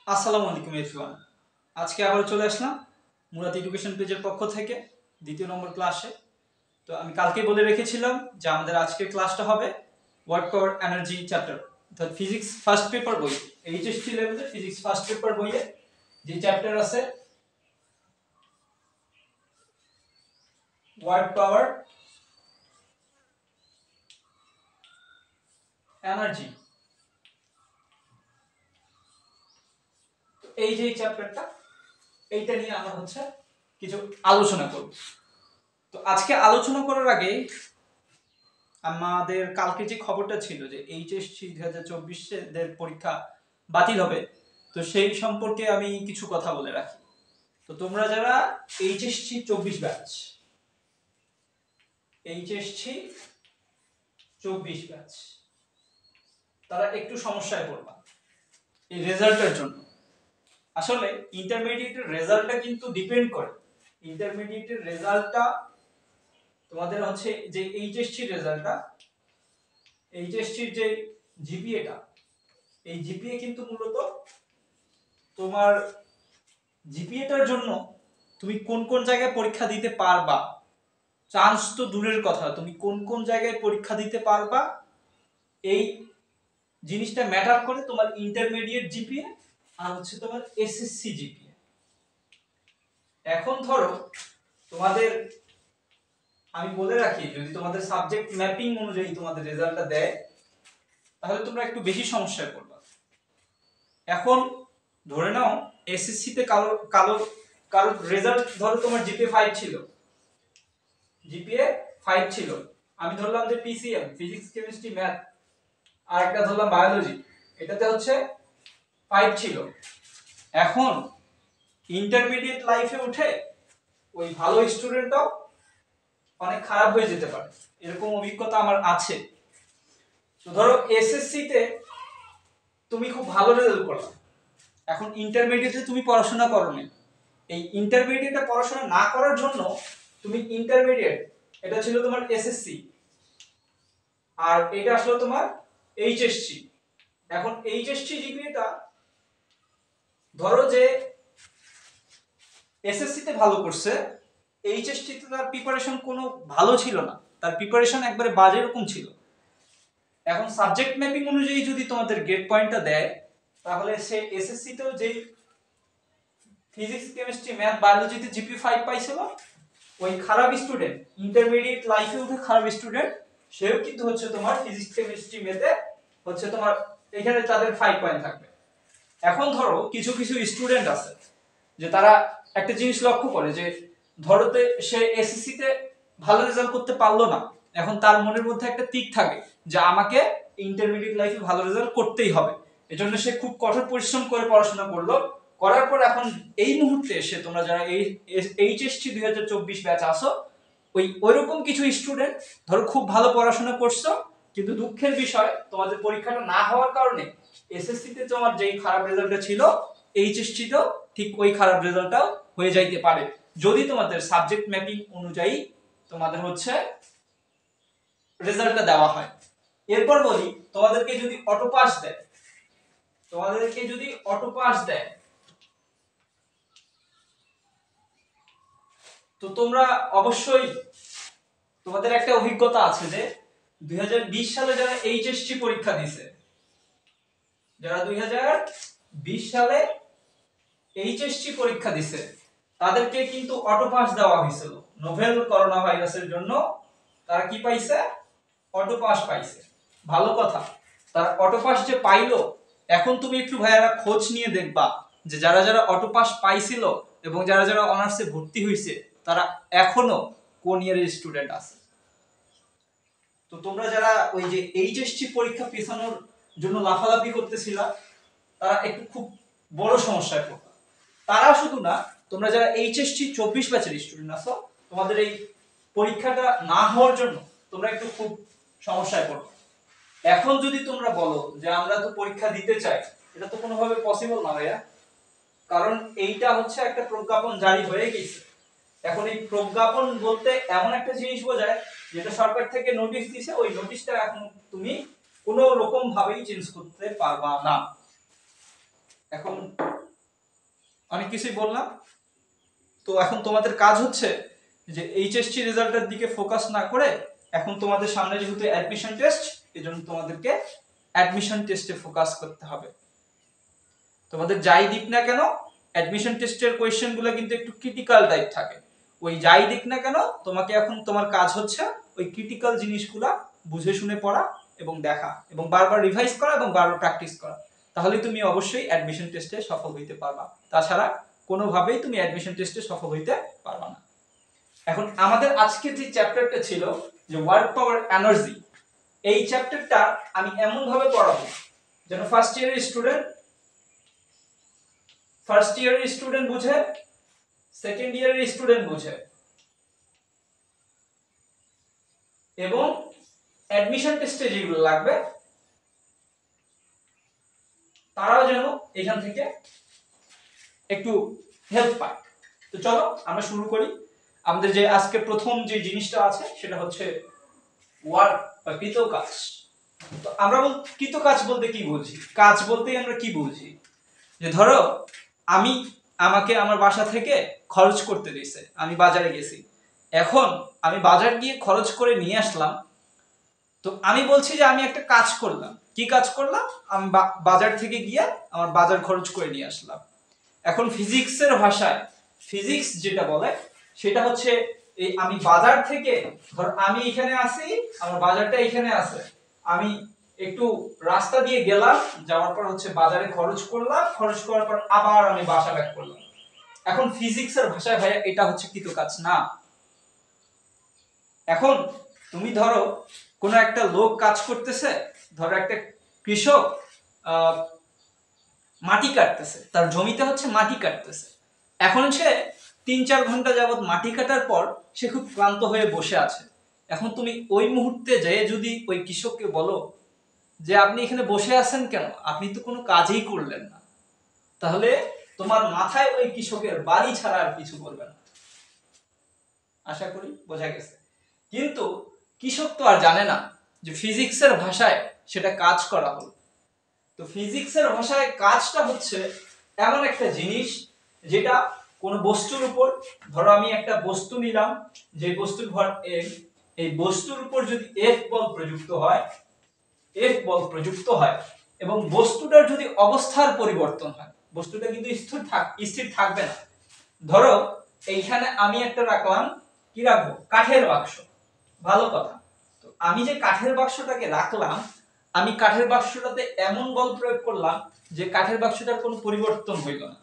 আসসালামু আলাইকুম এভরিওয়ান। আজকে আবার চলে আসলাম মুরাদ এডুকেশন পেজের পক্ষ থেকে দ্বিতীয় নম্বর ক্লাসে। তো আমি কালকে বলে রেখেছিলাম যে আমাদের আজকের ক্লাসটা হবে ওয়ার্ক পাওয়ার এনার্জি চ্যাপ্টার, অর্থাৎ ফিজিক্স ফার্স্ট পেপার বই, এইচএসসি লেভেলের ফিজিক্স ফার্স্ট পেপার বইয়ে যে চ্যাপ্টার আছে ওয়ার্ক পাওয়ার এনার্জি, এই যে চ্যাপ্টারটা এইটা নিয়ে আমরা কিছু আলোচনা করব। তো আজকে আলোচনা করার আগে আমাদের কালকে যে খবরটা ছিল যে এইচএসসি 2024 পরীক্ষা বাতিল হবে, তো সেই সম্পর্কে আমি কিছু কথা বলে রাখি। তো তোমরা যারা এইচএসসি 24 ব্যাচ, এইচএসসি 24 ব্যাচ, তারা একটু সমস্যায় পড়বা এই রেজাল্টের জন্য। আসলে ইন্টারমিডিয়েটের রেজাল্টটা কিন্তু ডিপেন্ড করে, ইন্টারমিডিয়েটের রেজাল্টটা তোমাদের যে এইচএসসি রেজাল্টটা, এইচএসসির যে জিপিএটা, এই জিপিএ কিন্তু মূলত তোমার জিপিএটার জন্য তুমি কোন কোন জায়গায় পরীক্ষা দিতে পারবা, চান্স তো দূরের কথা, তুমি কোন কোন জায়গায় পরীক্ষা দিতে পারবা এই জিনিসটা ম্যাটার করে তোমার ইন্টারমিডিয়েট জিপিএ আর তোমার এসএসসি জিপিএ। এখন ধরো তোমাদের, আমি বলে রাখি, যদি তোমাদের সাবজেক্ট ম্যাপিং অনুযায়ী তোমাদের রেজাল্টটা দেয় তাহলে তোমরা একটু বেশি সমস্যায় পড়বা। এখন ধরে নাও এসএসসি তে কারো কারো কারো রেজাল্ট ধরো তোমার জিপিএ 5 ছিল, জিপিএ 5 ছিল, আমি ধরলাম যে পিসিএম ফিজিক্স কেমিস্ট্রি ম্যাথ আর একটা ধরলাম বায়োলজি, এটাতে 5 ছিল। এখন ইন্টারমিডিয়েট লাইফে উঠে ওই ভালো স্টুডেন্টটাও অনেক খারাপ হয়ে যেতে পারে, এরকম অভিজ্ঞতা আমার আছে। তো ধরো এসএসসি তে তুমি খুব ভালো রেজাল্ট করলে, এখন ইন্টারমিডিয়েটে তুমি পড়াশোনা করোনি, এই ইন্টারমিডিয়েটে পড়াশোনা না করার জন্য তুমি ইন্টারমিডিয়েট, এটা ছিল তোমার এসএসসি আর এটা আসলে তোমার এইচএসসি। এখন এইচএসসি জিপিএটা ধরো যে এসএসসি তে ভালো করছে, এইচএসসি তে তার প্রিপারেশন কোনো ভালো ছিল না, তার প্রিপারেশন একবারে বাজে রকম ছিল। এখন সাবজেক্ট ম্যাপিং অনুযায়ী যদি তোমাদের গ্রেড পয়েন্টটা দেয় তাহলে সে এসএসসি তেও যেই ফিজিক্স কেমিস্ট্রি ম্যাথ বায়োলজিতে জিপি 5 পাইছিল, ওই খারাপ স্টুডেন্ট ইন্টারমিডিয়েট লাইফে উঠে খারাপ স্টুডেন্ট সেও কিন্তু তোমার ফিজিক্স কেমিস্ট্রি ম্যাথে তোমার এখানে তাদের 5 পয়েন্ট থাকবে। এখন ধরো কিছু কিছু স্টুডেন্ট আছে যে তারা একটা জিনিস লক্ষ্য করে যে ধরোতে সে এসএসসি তে ভালো রেজাল্ট করতে পারলো না, এখন তার মনের মধ্যে একটা তিক থাকে যে আমাকে ইন্টারমিডিয়েট লাইফে ভালো রেজাল্ট করতেই হবে, এজন্য সে খুব কঠোর পরিশ্রম করে পড়াশোনা করলো, করার পর এখন এই মুহূর্তে এসে তোমরা যারা এই এইচএসসি 2024 ব্যাচ আসো, ওইরকম কিছু স্টুডেন্ট ধরো খুব ভালো পড়াশোনা করছো, কিন্তু দুঃখের বিষয় তোমাদের পরীক্ষাটা না হওয়ার কারণে এসএসসি তে তোমার যেই খারাপ রেজাল্টটা ছিল এইচএসসি তেও ঠিক ওই খারাপ রেজাল্টটাও হয়ে যাইতে পারে, যদি তোমাদের সাবজেক্ট ম্যাপিং অনুযায়ী তোমাদের রেজাল্টটা দেওয়া হয়। এরপর বলি, তোমাদেরকে যদি অটো পাস দেয়, তোমাদেরকে যদি অটো পাস দেয় তো তোমরা অবশ্যই, তোমাদের একটা অভিজ্ঞতা আছে যে 2020 সালে যারা এইচএসসি পরীক্ষা দিয়েছে, যারা 2020 সালে এইচএসসি পরীক্ষা দিছে তাদেরকে কিন্তু অটো পাস দেওয়া হয়েছিল নোভেল করোনা ভাইরাসের জন্য। তারা কি পাইছে? অটো পাস পাইছে। ভালো কথা, তারা অটো পাস যে পাইলো, এখন তুমি একটু ভাইয়ারা খোঁজ নিয়ে দেখবা যে যারা যারা অটো পাস পাইছিল এবং যারা যারা অনার্সে ভর্তি হইছে তারা এখনো কোন ইয়ারের স্টুডেন্ট আছে। তো তোমরা যারা ওই যে এইচএসসি পরীক্ষা পেছানোর জন্য লাফালাফি করতেছিলা তারা একটু খুব বড় সমস্যায় পড়বে। তারা শুধু না, তোমরা যারা এইচএসসি 24 ব্যাচের স্টুডেন্ট আছো, তোমাদের এই পরীক্ষাটা না হওয়ার জন্য তোমরা একটু খুব সমস্যায় পড়বে। এখন যদি তোমরা বলো যে আমরা তো পরীক্ষা দিতে চাই, এটা তো কোনোভাবে পসিবল না ভাইয়া, কারণ এইটা একটা প্রজ্ঞাপন জারি হয়ে গেছে। এখন এই প্রজ্ঞাপন বলতে এমন একটা জিনিস বোঝায় যেটা সরকার থেকে নোটিশ দিছে, ওই নোটিশটা এখন তুমি কোনো রকম ভাবেই চেঞ্জ করতে পারবা না। এখন অনেক কিছুই বললাম। তো এখন তোমাদের কাজ হচ্ছে যে এইচএসসি রেজাল্টের দিকে ফোকাস না করে এখন তোমাদের সামনে যেহেতু অ্যাডমিশন টেস্ট, এজন্য তোমাদেরকে অ্যাডমিশন টেস্টে ফোকাস করতে হবে। তোমাদের যাই দিক না কেন অ্যাডমিশন টেস্টের কোয়েশ্চেনগুলো কিন্তু একটু ক্রিটিক্যাল টাইপ থাকে। ওই যাই দিক না কেন তোমাকে এখন তোমার কাজ হচ্ছে ওই ক্রিটিক্যাল জিনিসগুলা বুঝে শুনে পড়া এবং দেখা এবং বারবার রিভাইজ করা এবং বারবার প্র্যাকটিস করা, তাহলে তুমি অবশ্যই অ্যাডমিশন টেস্টে সফল হইতে পারবা। তাছাড়া কোনোভাবেই তুমি অ্যাডমিশন টেস্টে সফল হইতে পারবা না। এখন আমাদের আজকের যে চ্যাপ্টারটা ছিল যে ওয়ার্ক পাওয়ার এনার্জি, এই চ্যাপ্টারটা আমি এমন ভাবে পড়াবো যেন ফার্স্ট ইয়ারের স্টুডেন্ট বুঝে, সেকেন্ড ইয়ারের স্টুডেন্ট বুঝে এবং অ্যাডমিশন টেস্টে যেগুলো লাগবে তারাও যেন এখান থেকে একটু হেল্প পায়। তো চলো আমরা শুরু করি। আমাদের যে আজকে প্রথম যে জিনিসটা আছে সেটা হচ্ছে ওয়ার্ক বা কৃতকাজ। তো আমরা কৃতকাজ বলতে কি বুঝি? কাজ বলতেই আমরা কি বুঝি? যে ধরো আমাকে আমার বাসা থেকে খরচ করতে দিয়েছে, আমি বাজারে গেছি, এখন আমি বাজার গিয়ে খরচ করে নিয়ে আসলাম। তো আমি বলছি যে আমি একটা কাজ করলাম। কি কাজ করলাম? আমি বাজার থেকে গিয়ে আমার বাজার খরচ করে নিয়ে আসলাম। এখন ফিজিক্সের ভাষায় ফিজিক্স যেটা বলে সেটা হচ্ছে এই আমি বাজার থেকে, ধর আমি এখানে আছি, আমার বাজারটা এখানে আছে, আমি একটু রাস্তা দিয়ে গেলাম, যাওয়ার পর হচ্ছে বাজারে খরচ করলাম, খরচ করার পর আবার আমি বাসা ব্যাক করলাম। এখন ফিজিক্সের ভাষায় ভাইয়া এটা হচ্ছে কৃতকাজ না। এখন তুমি ধরো কোনো একটা লোক কাজ করতেছে, ধরো একটা কৃষক মাটি কাটতেছে, তার জমিতে হচ্ছে মাটি কাটতেছে। এখন সে 3-4 ঘন্টা যাবত মাটি কাটার পর সে খুব ক্লান্ত হয়ে বসে আছে। এখন তুমি ওই মুহূর্তে যেয়ে যদি ওই কৃষককে বলো যে আপনি এখানে বসে আছেন কেন, আপনি তো কোনো কাজই করলেন না, তাহলে তোমার মাথায় ওই কৃষকের বাড়ি ছাড়া আর কিছু বলবে না। আশা করি বোঝা গেছে। কিন্তু কৃষক তো আর জানে না যে ফিজিক্সের ভাষায় সেটা কাজ করা হলো। তো ফিজিক্সের ভাষায় কাজটা হচ্ছে এমন একটা জিনিস যেটা কোনো বস্তুর উপর, ধরো আমি একটা বস্তু নিলাম, যে বস্তুর ভর m, এই বস্তুর উপর যদি F বল প্রযুক্ত হয় এবং বস্তুটার যদি অবস্থার পরিবর্তন হয়, বস্তুটা কিন্তু স্থির থাকবে না। ধরো এইখানে আমি একটা রাখলাম, কি রাখবো? কাঠের বাক্স। ভালো কথা। তো আমি যে কাঠের বাক্সটাকে রাখলাম, আমি কাঠের বাক্সটাতে এমন বল প্রয়োগ করলাম যে কাঠের বাক্সটার কোনো পরিবর্তন হইল না,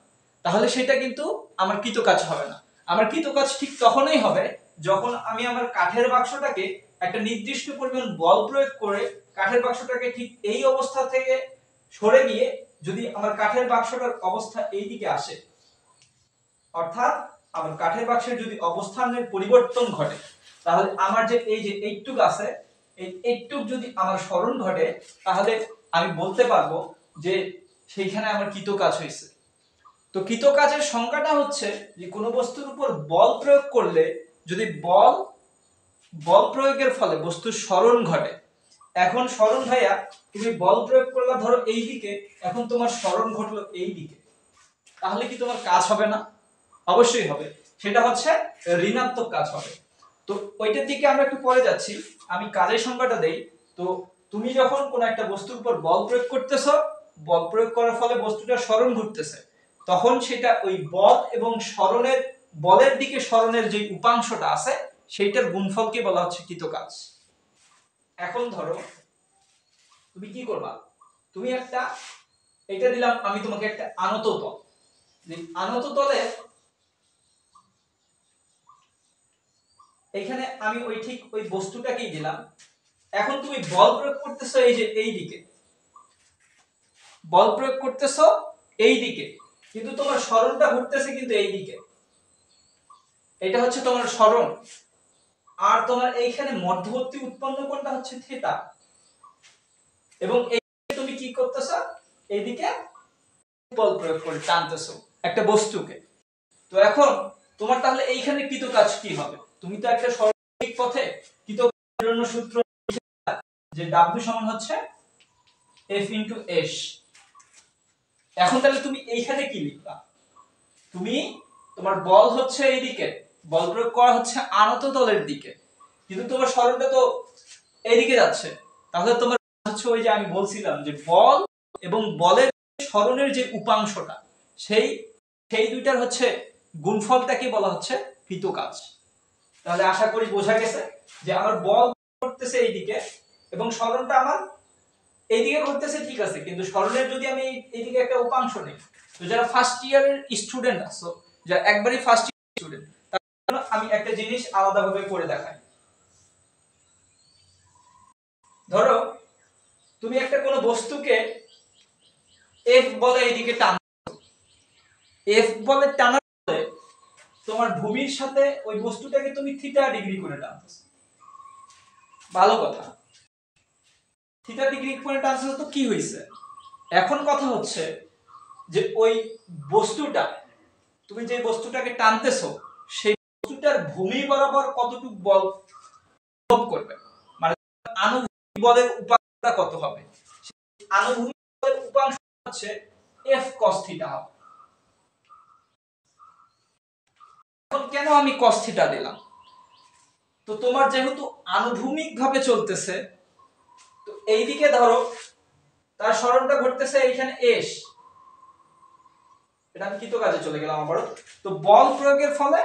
তাহলে সেটা কিন্তু আমার কৃতকাজ হবে না। আমার কৃতকাজ ঠিক তখনই হবে যখন আমি আমার কাঠের বাক্সটাকে একটা নির্দিষ্ট পরিমাণ বল প্রয়োগ করে কাঠের বাক্সটাকে ঠিক এই অবস্থা থেকে সরে গিয়ে যদি আমার কাঠের বাক্সটার অবস্থা এই দিকে আসে, অর্থাৎ আমার কাঠের বাক্সের যদি অবস্থানের পরিবর্তন ঘটে, তাহলে আমার যে এই যে এইটুক আছে, এই এইটুক যদি আমার স্মরণ ঘটে, তাহলে আমি বলতে পারবো যে সেইখানে আমার কৃতকাজ হয়েছে। তো কৃতকাজের সংজ্ঞাটা হচ্ছে যে কোনো বস্তুর উপর বল প্রয়োগ করলে যদি বল প্রয়োগের ফলে বস্তুর স্মরণ ঘটে। এখন স্মরণ ভাইয়া তুমি বল প্রয়োগ করলা ধরো এই দিকে, এখন তোমার স্মরণ ঘটলো এই দিকে, তাহলে কি তোমার কাজ হবে না? অবশ্যই হবে। সেটা হচ্ছে ঋণাত্মক কাজ হবে। তো ওইটার দিকে আমরা একটু পরে যাচ্ছি, আমি কাজের সংজ্ঞাটা দেই। তো তুমি যখন কোন একটা বস্তুর উপর বল প্রয়োগ করতেছো, বল প্রয়োগ করার ফলে বস্তুটার স্মরণ ঘটতেছে, তখন সেটা ওই বল এবং স্মরণের, বলের দিকে স্মরণের যে উপাংশটা আছে সেইটার গুণফলকে বলা হচ্ছে কৃতকাজ। এখন ধরো তুমি কি করবা, তুমি একটা, এটা দিলাম আমি তোমাকে একটা আনত তল, আনত তলে এখানে আমি ওই ঠিক ওই বস্তুটাকেই দিলাম। এখন তুমি বল প্রয়োগ করতেছো এই যে এই দিকে, বল প্রয়োগ করতেছো এই দিকে, কিন্তু তোমার স্মরণটা ঘুরতেছে কিন্তু এই দিকে। এটা হচ্ছে তোমার স্মরণ। আর তোমার এইখানে মধ্যবর্তী উৎপন্ন কোণটা হচ্ছে থিটা। এবং এই তুমি কি করতেছো, এইদিকে বল প্রয়োগ করে টানতেছো একটা বস্তুকে। তো এখন তোমার তাহলে এইখানে কৃতকাজ কি হবে? তুমি তো একটা সরলরৈখিক পথে কৃতকাজের জন্য সূত্র যে W সমান হচ্ছে F * S। এখন তাহলে তুমি এইখানে কি লিখবা? তুমি তোমার বল হচ্ছে এইদিকে, বল প্রয়োগ করা হচ্ছে আনত তলের দিকে, কিন্তু তোমার সরণটা তো এইদিকে যাচ্ছে, তাহলে তোমার হচ্ছে ওই যে আমি বলছিলাম যে বল এবং বলের সরণের যে উপাংশটা সেই সেই দুইটার হচ্ছে গুণফলটাকে বলা হচ্ছে কৃত কাজ। তাহলে আশা করি বোঝা গেছে যে আমার বল করতেছে এইদিকে এবং সরণটা আমার এইদিকে করতেছে, ঠিক আছে, কিন্তু সরণের যদি আমি এইদিকে একটা উপাংশ নেই, তো যারা ফার্স্ট ইয়ারের স্টুডেন্ট আছো, যারা একবারই ফার্স্ট ইয়ার স্টুডেন্ট, তার জন্য আমি একটা জিনিস আলাদাভাবে করে দেখাই। ধরো তুমি একটা কোনো বস্তুকে এফ বলে এইদিকে টান, এফ বলে টানার ফলে তোমার ভূমির সাথে ওই বস্তুটাকে তুমি থিটা ডিগ্রি করে টানতেছো, ভালো কথা, থিটা ডিগ্রি করে টানতেছো, তো কি হইছে? এখন কথা হচ্ছে যে ওই বস্তুটা, তুমি যে বস্তুটাকে টানতেছো সেই বস্তুটার ভূমি বরাবর কতটুকু বল প্রয়োগ করবে, মানে আনুভূমিক বলের উপাংশটা কত হবে, আনুভূমিক বলের উপাংশ হচ্ছে f cos থিটা হবে। এখন কেন আমি cos থিটা দিলাম? তো তোমার যেহেতু আনুভূমিক ভাবে চলতেছে, তো এইদিকে ধরো তার সরণটা ঘটতেছে এইখানে s, এটা আমি কৃত কাজে চলে গেলাম আবারো, তো বল প্রয়োগের ফলে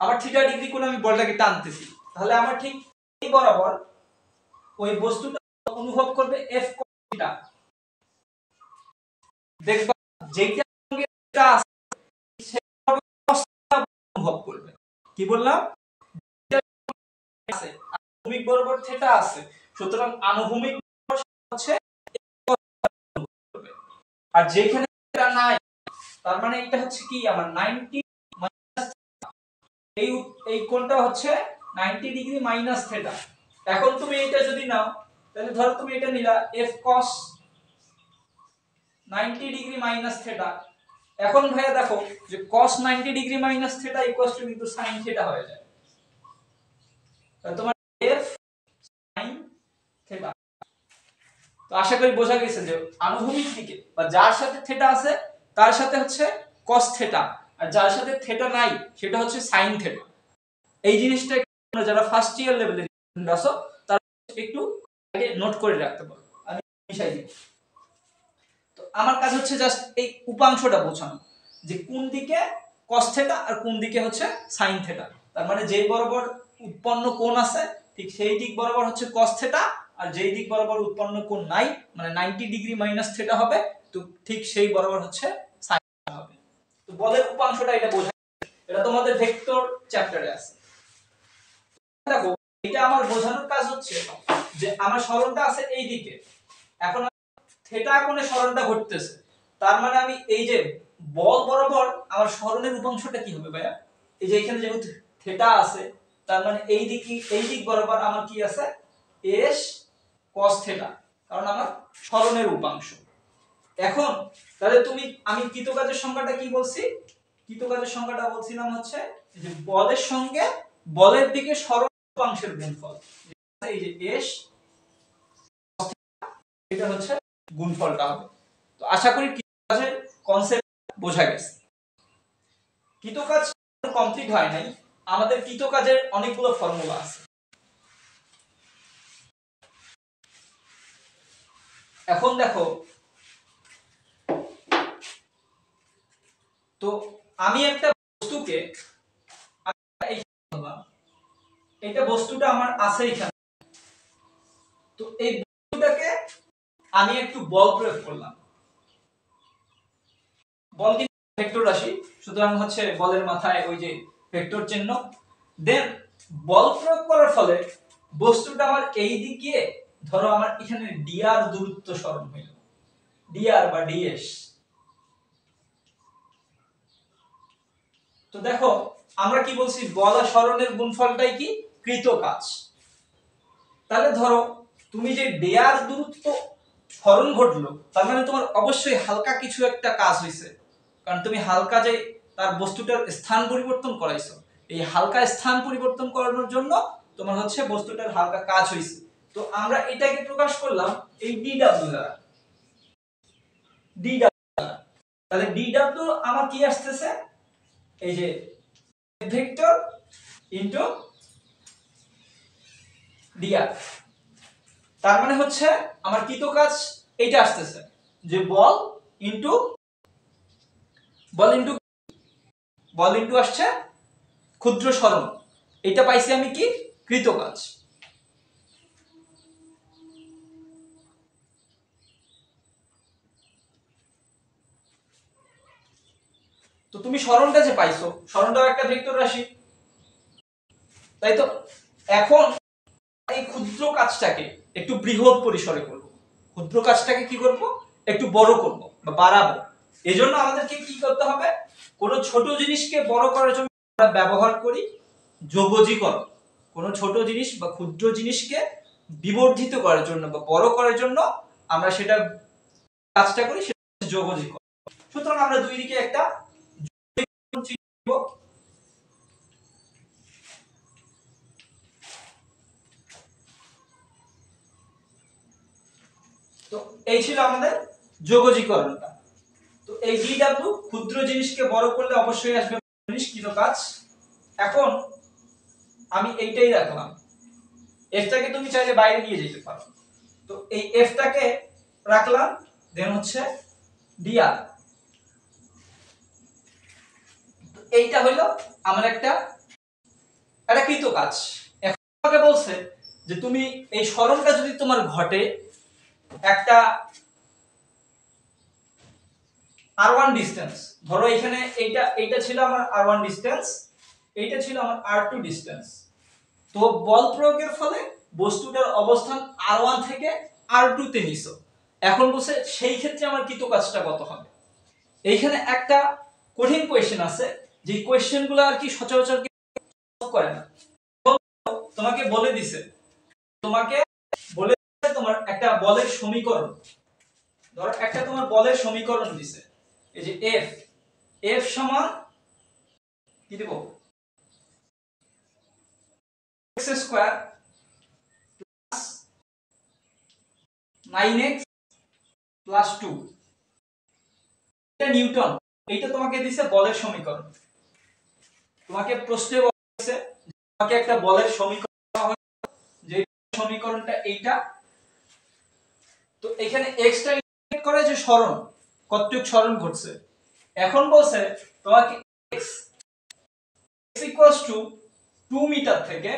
আবার থিটা ডিগ্রি কোণে আমি বলটাকে টানতেছি, তাহলে আমার ঠিক এই বরাবর ওই বস্তুটা অনুভব করবে f cos থিটা, দেখবা যেটা সঙ্গে এটা আছে সেটা cos থিটা অনুভব করবে। কি বললাম? আছে আনুভূমিক বরাবর থিটা আছে, সুতরাং আনুভূমিক হচ্ছে আর যেখানে থিটা নাই, তার মানে এটা হচ্ছে কি আমার 90 মাইনাস, এই এই কোণটা হচ্ছে 90 ডিগ্রি মাইনাস থিটা। এখন তুমি এটা যদি নাও, তাহলে ধরো তুমি এটা নিলা f cos 90 degree minus theta, এখন ভাইয়া দেখো যে cos 90 degree minus theta equals to কিন্তু sin থিটা হয়ে যায়, তাহলে তোমার f sin থিটা। তো আশা করি বোঝা গেছে যে আনুভূমিক দিকে বা যার সাথে থিটা আছে তার সাথে হচ্ছে cos থিটা, আর যার সাথে থিটা নাই সেটা হচ্ছে sin থিটা। এই জিনিসটা তোমরা যারা ফার্স্ট ইয়ার লেভেলে আছো তারা একটু আগে নোট করে রাখতে পারো, আমি মিশাই দিই। তো আমার কাজ হচ্ছে জাস্ট এই উপাংশটা বোঝানো যে কোন দিকে cos থিটা আর কোন দিকে হচ্ছে sin থিটা, তার মানে যেই বরাবর উৎপন্ন কোণ আছে ঠিক সেই দিক বরাবর হচ্ছে cos থিটা, আর যেই দিক বরাবর উৎপন্ন কোণ নাই মানে 90 ডিগ্রি মাইনাস থিটা হবে, তো ঠিক সেই বরাবর হচ্ছে sin থিটা হবে। তো বলের উপাংশটা এটা বোঝা, এটা তোমাদের ভেক্টর চ্যাপ্টারে আছে। দেখো এটা আমার বোঝানোর কাজ হচ্ছে যে আমার সরণটা আছে এই দিকে, এখন থিটা কোণে সরণটা ঘটতেছে, তার মানে আমি এই যে বল বরাবর আমার সরণের উপাংশটা কি হবে ভাইয়া? এই যে এখানে যেহেতু থিটা আছে, তার মানে এই দিক বরাবর আমার কি আছে s cos থিটা, কারণ আমার সরণের উপাংশ। এখন তাহলে তুমি আমি কৃত কাজের সংখ্যাটা কি বলছি? কৃত কাজের সংখ্যাটা বলছিলাম হচ্ছে যে বলের সঙ্গে বলের দিকে সরণ উপাংশের গুণফল, এই যে s এটা হচ্ছে গুণফলটা হবে। তো আশা করি কৃত কাজের কনসেপ্ট বোঝা গেছে। কৃত কাজ কমপ্লিট হয় নাই, আমাদের কৃত কাজের অনেকগুলো ফর্মুলা আছে। এখন দেখো তো আমি একটা বস্তুকে এইটা বস্তুটা আমার আছে এখানে, তো এই বস্তুটাকে আমি একটু বল প্রয়োগ করলাম, বল কিন্তু ভেক্টর রাশি, সুতরাং হচ্ছে বলের মাথায় ওই যে ভেক্টর চিহ্ন, দেন বল প্রয়োগ করার ফলে বস্তুটা আমার এই দিকে ধরো আমার এখানে dr দূরত্ব সরণ হইল, dr বা ds। তো দেখো আমরা কি বলছি, বল আর সরণের গুণফলটাই কি কৃত কাজ। তাহলে ধরো তুমি যে dr দূরত্ব সরণ ঘটলো, তার মানে তোমার অবশ্যই হালকা কিছু একটা কাজ হইছে, কারণ তুমি হালকা যে তার বস্তুটার স্থান পরিবর্তন করাইছো, এই হালকা স্থান পরিবর্তন করানোর জন্য তোমার হচ্ছে বস্তুটার হালকা কাজ হইছে। তো আমরা এটাকে প্রকাশ করলাম এই dw দ্বারা, dw দ্বারা। তাহলে dw আমার কি আসতেছে এই যে ভেক্টর ইনটু dr, তার মানে হচ্ছে আমার কৃত কাজ এইটা আসতেছে যে বল ইনটু বল ইনটু আসছে ক্ষুদ্র সরণ, এটা পাইছি আমি কি কৃত কাজ। তো তুমি সরণটা যে পাইছো, সরণটাও একটা ভেক্টর রাশি, তাই তো? এখন এই ক্ষুদ্র কাজটাকে একটু বৃহৎ পরিসরে করব, ক্ষুদ্র কাজটাকে কি করব, একটু বড় করব বা বাড়াবো। এজন্য আমাদেরকে কি করতে হবে, কোন ছোট জিনিসকে বড় করার জন্য আমরা ব্যবহার করি যোগজীকরণ। কোন ছোট জিনিস বা ক্ষুদ্র জিনিসকে বিবর্ধিত করার জন্য বা বড় করার জন্য আমরা সেটা কাজটা করি, সেটা যোগজীকরণ। সুতরাং আমরা দুই দিকে একটা তো এই ছিল আমাদের যোগজীকরণটা। তো এই DW ক্ষুদ্র জিনিসকে বড় করলে অবশ্যই আসবে জিনিস কৃত কাজ। এখন আমি এইটাই রাখলাম, এফটাকে তুমি চাইলে বাইরে নিয়ে যেতে পারো। তো এই এফটাকে রাখলাম, দেন হচ্ছে dr। এইটা হলো আমার একটা কৃত কাজ। এখন আমাকে বলছে যে তুমি এই সরণটা যদি তোমার ঘটে একটা r1 ডিসটেন্স, ধরো এখানে এইটা ছিল আমার r1 ডিসটেন্স, এইটা ছিল আমার r2 ডিসটেন্স। তো বল প্রয়োগের ফলে বস্তুটার অবস্থান r1 থেকে r2 তে নিছো। এখন বলছে সেই ক্ষেত্রে আমার কৃত কাজটা কত হবে। এইখানে একটা কঠিন কোশ্চেন আছে, যে কোশ্চেনগুলো আর কি সচরাচর করে না। তোমাকে বলে দিছে তোমার একটা বলের সমীকরণ, ধরো একটা তোমার বলের সমীকরণ দিছে, এই যে f সমান কি দেব, x square plus 9x plus 2, এটা নিউটন। এইটা তোমাকে দিছে বলের সমীকরণ। তোমাকে প্রশ্নে বলেছে তোমাকে একটা বলের সমীকরণ দেওয়া হলো, যে সমীকরণটা এইটা। তো এখানে x টা ইন্ডিকেট করে যে সরণ, কতটুক সরণ ঘটছে। এখন বলছে তোমাকে x 2 মিটার থেকে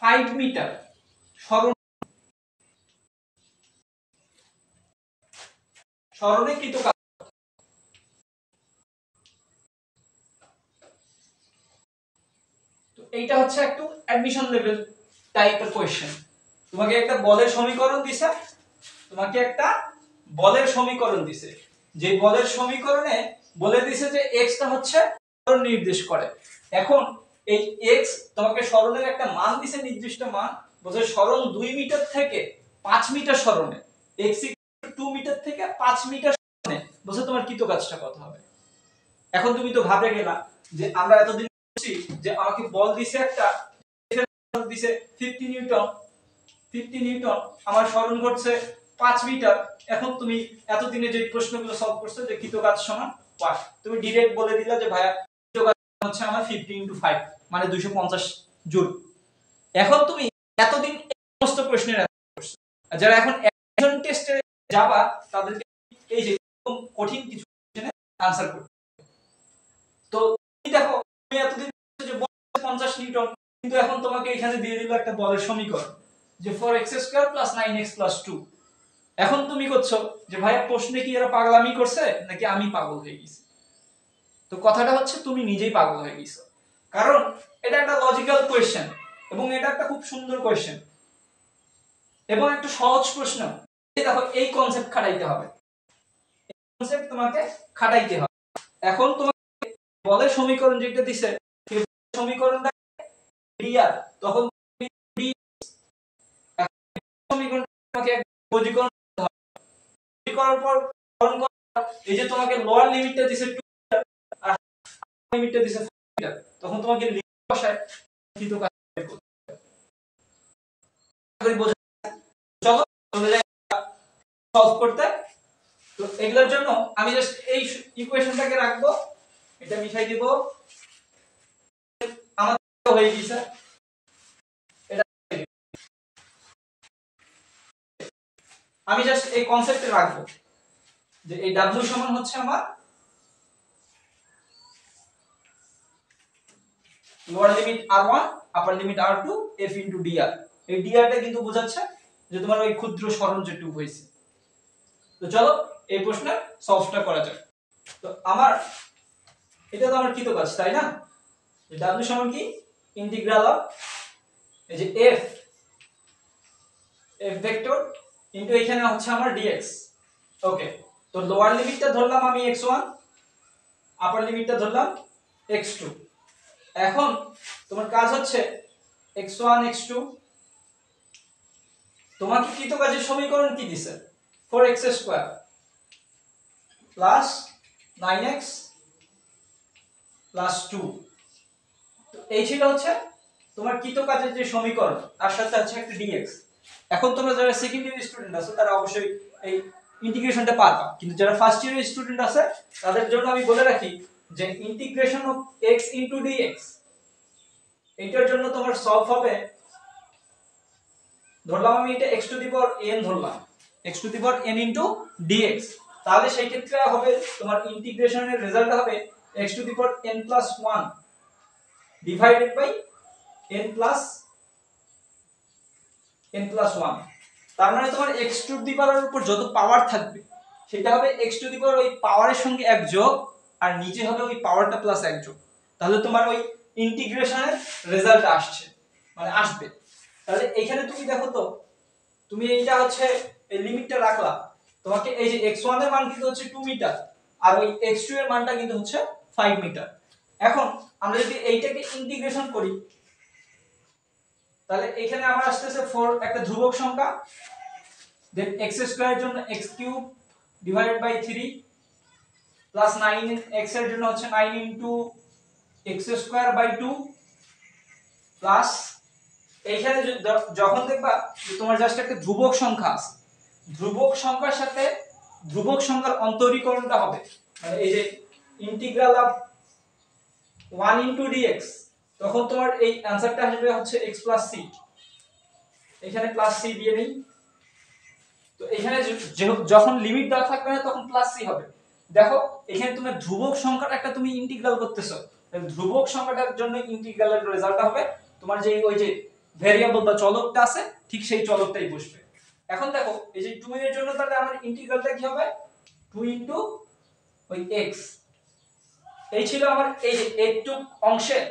5 মিটার সরণে কৃত কাজ। তো এইটা হচ্ছে একটু অ্যাডমিশন লেভেল টাইপের কোশ্চেন। তোমাকে একটা বলের সমীকরণ দিছে, যে বলের সমীকরণে বলে দিছে যে x টা হচ্ছে সরণ নির্দেশ করে। এখন এই x তোমাকে সরণের একটা মান দিছে, নির্দিষ্ট মান, বলছে সরণ 2 মিটার থেকে 5 মিটার সরণে, x 2 মিটার থেকে 5 মিটার সরণে বলছে তোমার কৃত কাজটা কত হবে। এখন তুমি তো ভাবে গেলা যে আমরা এতদিন বলছি যে আমাকে বল দিছে একটা, দিছে 50 নিউটন, আমার সরণ ঘটছে 5 মিটার। এখন তুমি এতদিনে যে প্রশ্নগুলো সলভ করছো যে কৃত কাজ সমান 1, তুমি ডাইরেক্ট বলে দিলা যে ভাইয়া কৃত কাজ হচ্ছে আমার 50 * 5 মানে 250 জুল। এখন তুমি এতদিন সমস্ত প্রশ্নের অ্যান্সার করছো, আর যারা এখন একজন টেস্টে যাবা তাদেরকে এই যে কঠিন কিছু কোশ্চেনের আনসার করতে। তো তুমি দেখো তুমি এতদিন যে 50 নিউটন, কিন্তু এখন তোমাকে এখানে দিয়ে দিল একটা বলের সমীকরণ যে 4x² + 9x + 2। এখন তুমি করছো যে ভাইয়া প্রশ্নে কি এরা পাগলামি করছে নাকি আমি পাগল হয়ে গেছি। তো কথাটা হচ্ছে তুমি নিজেই পাগল হয়ে গেছো, কারণ এটা একটা লজিক্যাল কোশ্চেন এবং এটা একটা খুব সুন্দর কোশ্চেন এবং একটা সহজ প্রশ্ন। দেখো এই কনসেপ্ট খাটাইতে হবে, এখন তোমাকে বলের সমীকরণ যেটা দিছে সেই সমীকরণটা ক্লিয়ার, তখন সমীকরণ তোমাকে যোগীকরণ করতে হবে। যোগীকরণের পর এই যে তোমাকে লোয়ার লিমিটটা দিছে 2 মিটার আর লিমিটটা দিছে 5 মিটার, তখন তোমাকে লিমিট বসায় কিন্তু কাজ করতে হবে। চলো সলভ করতে। তো এগুলোর জন্য আমি জাস্ট এই ইকুয়েশনটাকে রাখবো, এটা মিশাই দিব, আমাদের হয়ে গেছে। এটা আমি জাস্ট এই কনসেপ্টে রাখবো যে এই w সমান হচ্ছে আমার লোয়ার লিমিট r1 আপার লিমিট r2 f * dr। এই drটা কিন্তু বোঝাচ্ছে যে তোমার ওই ক্ষুদ্র সরণ যেটুকু হইছে। তো চলো এই প্রশ্নের সলভটা করা যাক। তো আমার এটা তো আমার কৃত কাজ, তাই না? যে w সমান কি ইন্টিগ্রাল অফ এই যে f ভেক্টর ইনটু এখানে হচ্ছে আমার dx। ওকে, তো লোয়ার লিমিটটা ধরলাম আমি x1, আপার লিমিটটা ধরলাম x2। এখন তোমার কাজ হচ্ছে x1 x2, তোমাকে কৃত কাজের সমীকরণ কি দিছে? 4x² plus 9x plus 2। তো এই ছিল হচ্ছে তোমার কৃত কাজের যে সমীকরণ, তার সাথে আছে একটা dx। এখন তোমরা যারা সেকেন্ড ইয়ার স্টুডেন্ট আছো তারা অবশ্যই এই ইন্টিগ্রেশনটা পারবা, কিন্তু যারা ফার্স্ট ইয়ারের স্টুডেন্ট আছে তাদের জন্য আমি বলে রাখি যে integration of x into dx এটার জন্য তোমার সলভ হবে, ধরলাম আমি এটা x to the power n ধরলাম, x to the power n into dx। তাহলে সেই ক্ষেত্রে হবে তোমার ইন্টিগ্রেশনের রেজাল্ট হবে x to the power n plus 1 divided by n plus 1। তার মানে তোমার x টু দি পাওয়ারের উপর যত পাওয়ার থাকবে সেটা হবে x টু দি পাওয়ার ওই পাওয়ারের সঙ্গে 1 যোগ, আর নিচে হবে ওই পাওয়ারটা প্লাস 1 যোগ। তাহলে তোমার ওই ইন্টিগ্রেশনের রেজাল্ট আসছে, মানে আসবে। তাহলে এখানে তুমি দেখো তো, তুমি এইটা হচ্ছে এই লিমিটটা রাখলা, তোমাকে এই যে x1 এর মান কিন্তু হচ্ছে 2 মিটার, আর ওই x2 এর মানটা কিন্তু হচ্ছে 5 মিটার। এখন আমরা যদি এইটাকে ইন্টিগ্রেশন করি তাহলে এখানে আমার আসতেছে 4 একটা ধ্রুবক সংখ্যা, দেন x² এর জন্য x³ divided by 3 plus 9x এর জন্য হচ্ছে 9 ইনটু x²/2 প্লাস এইখানে যখন দেখবা যে তোমার জাস্ট একটা ধ্রুবক সংখ্যা আছে, ধ্রুবক সংখ্যার সাথে ধ্রুবক সংখ্যার অন্তরীকরণটা হবে, মানে এই যে ইন্টিগ্রাল অফ 1 ইনটু dx, তখন তোমার এই অ্যানসারটা আসবে হচ্ছে x প্লাস c। এখানে প্লাস c দিয়ে নেই, তো এখানে যখন লিমিট দেওয়া থাকবে না তখন প্লাস c হবে। দেখো এখানে তুমি ধ্রুবক সংখ্যাটা একটা তুমি ইন্টিগ্রাল করতেছো, ধ্রুবক সংখ্যাটার জন্য ইন্টিগ্রালের রেজাল্টটা হবে তোমার যে ওই যে ভেরিয়েবল বা চলকটা আছে ঠিক সেই চলকটাই বসবে। এখন দেখো এই যে 2 এর জন্য তাহলে আমার ইন্টিগ্রালটা কি হবে 2 ইনটু ওই x। এই ছিল আমার এই যে এইটুক অংশের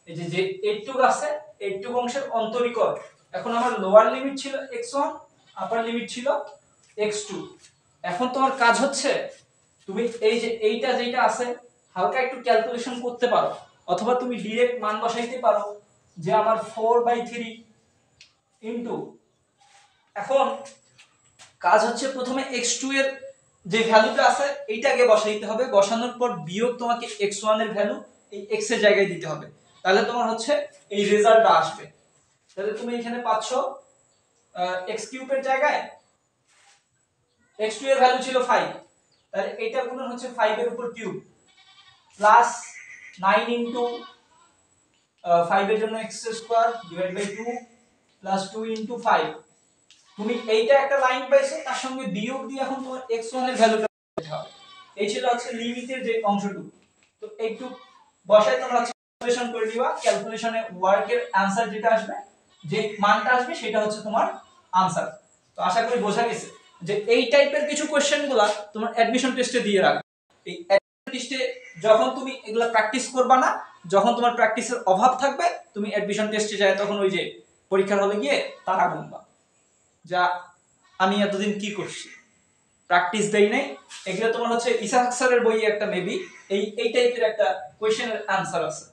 এই যে এইটুক আছে এইটুক অংশের অন্তরীকরণ। এখন আমার লোয়ার লিমিট ছিল x1, আপার লিমিট ছিল x2। এখন তোমার কাজ হচ্ছে তুমি এই যে এইটা যেটা আছে হালকা একটু ক্যালকুলেশন করতে পারো, অথবা তুমি ডাইরেক্ট মান বসাইতে পারো যে আমার 4/3 ইনটু, এখন কাজ হচ্ছে প্রথমে x2 এর যে ভ্যালুটা আছে এইটাকে বসাইতে হবে, বসানোর পর বিয়োগ তোমাকে x1 এর ভ্যালু এই x এর জায়গায় দিতে হবে, তাহলে তোমার হচ্ছে এই রেজাল্টটা আসবে। তাহলে তুমি এখানে পাচ্ছ x³ এর জায়গায় x2 এর ভ্যালু ছিল 5, তাহলে এটা গুণন হচ্ছে 5 এর উপর কিউব প্লাস 9 ইনটু 5 এর জন্য x² divide by 2 plus 2 into 5। তুমি এইটা একটা লাইন পাইছো, তার সঙ্গে বিয়োগ দিয়ে এখন তোমার x1 এর ভ্যালুটা দিতে হবে। এই ছিল হচ্ছে লিমিটের যে অংশটুকু। তো একটু বসাই তোমরা ক্যালকুলেশন করে দিবা, ক্যালকুলেশনে ওয়ার্কের आंसर যেটা আসবে, যে মানটা আসবে সেটা হচ্ছে তোমার आंसर। তো আশা করি বোঝা গেছে যে এই টাইপের কিছু কোশ্চেনগুলো তোমার অ্যাডমিশন টেস্টে দিয়ে রাখবে। এই অ্যাডমিশন টেস্টে যখন তুমি এগুলা প্র্যাকটিস করবা না, যখন তোমার প্র্যাকটিসের অভাব থাকবে, তুমি অ্যাডমিশন টেস্টে যায় তখন ওই যে পরীক্ষার হলে গিয়ে তারা গুনবা যা আমি এতদিন কি করছি, প্র্যাকটিস দেই নাই। এগুলো তোমার হচ্ছে ইসাহাক স্যারের বইয়ে একটা মেবি এই টাইপের একটা কোশ্চেনের आंसर আছে।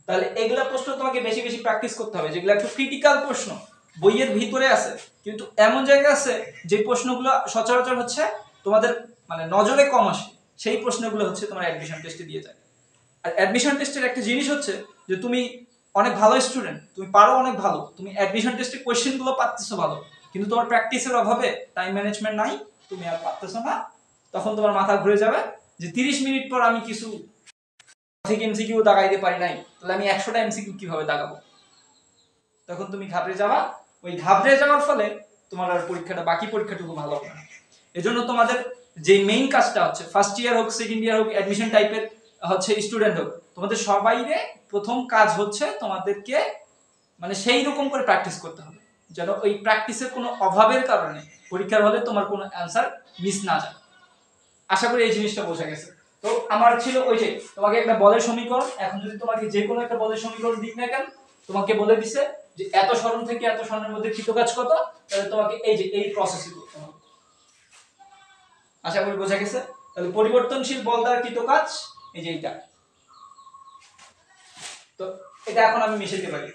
তাহলে এগুলা প্রশ্ন তোমাকে বেশি বেশি প্র্যাকটিস করতে হবে, যেগুলো একটু ক্রিটিক্যাল প্রশ্ন বইয়ের ভিতরে আছে, কিন্তু এমন জায়গা আছে যে প্রশ্নগুলো সচরাচর হচ্ছে তোমাদের মানে নজরে কম আসে, সেই প্রশ্নগুলো হচ্ছে তোমার অ্যাডমিশন টেস্টে দিয়ে যায়। আর অ্যাডমিশন টেস্টের একটা জিনিস হচ্ছে যে তুমি অনেক ভালো স্টুডেন্ট, তুমি পারো অনেক ভালো, তুমি অ্যাডমিশন টেস্টে কোশ্চেনগুলো পাচ্ছো ভালো, কিন্তু তোমার প্র্যাকটিসের অভাবে টাইম ম্যানেজমেন্ট নাই, তুমি আর পারতেছো না তখন তোমার মাথা ঘুরে যাবে যে 30 মিনিট পর আমি কিছু থেকে এমসিকিউ দাগাইতে পারি নাই, তাহলে আমি 100টা এমসিকিউ কিভাবে দাগাবো। তখন তুমি ঘাবড়ে যাবা, ওই ঘাবড়ে যাওয়ার ফলে তোমার আর পরীক্ষাটা বাকি পরীক্ষাটুকু ভালো হবে না। এজন্য তোমাদের যে মেইন কাজটা হচ্ছে, ফার্স্ট ইয়ার হোক সেকেন্ড ইয়ার হোক অ্যাডমিশন টাইপের হচ্ছে স্টুডেন্ট হোক, তোমাদের সবাইরে প্রথম কাজ হচ্ছে তোমাদেরকে মানে সেই রকম করে প্র্যাকটিস করতে হবে, যেন ওই প্র্যাকটিসের কোনো অভাবের কারণে পরীক্ষার হলে তোমার কোনো অ্যান্সার মিস না যায়। আশা করি এই জিনিসটা বোঝা গেছে। তো আমার ছিল ওই যে তোমাকে একটা বলের সমীকরণ, এখন যদি তোমাকে যে কোনো একটা বলের সমীকরণ দিক না কেন, তোমাকে বলে দিছে যে এত সরণ থেকে এত সরণের মধ্যে কৃত কাজ কত, তাহলে তোমাকে এই যে এই প্রসেসই করতে হবে। আশা করি বোঝা গেছে। তাহলে পরিবর্তনশীল বল দ্বারা কৃত কাজ এই যে এইটা, তো এটা এখন আমি মিশাইতে পারি।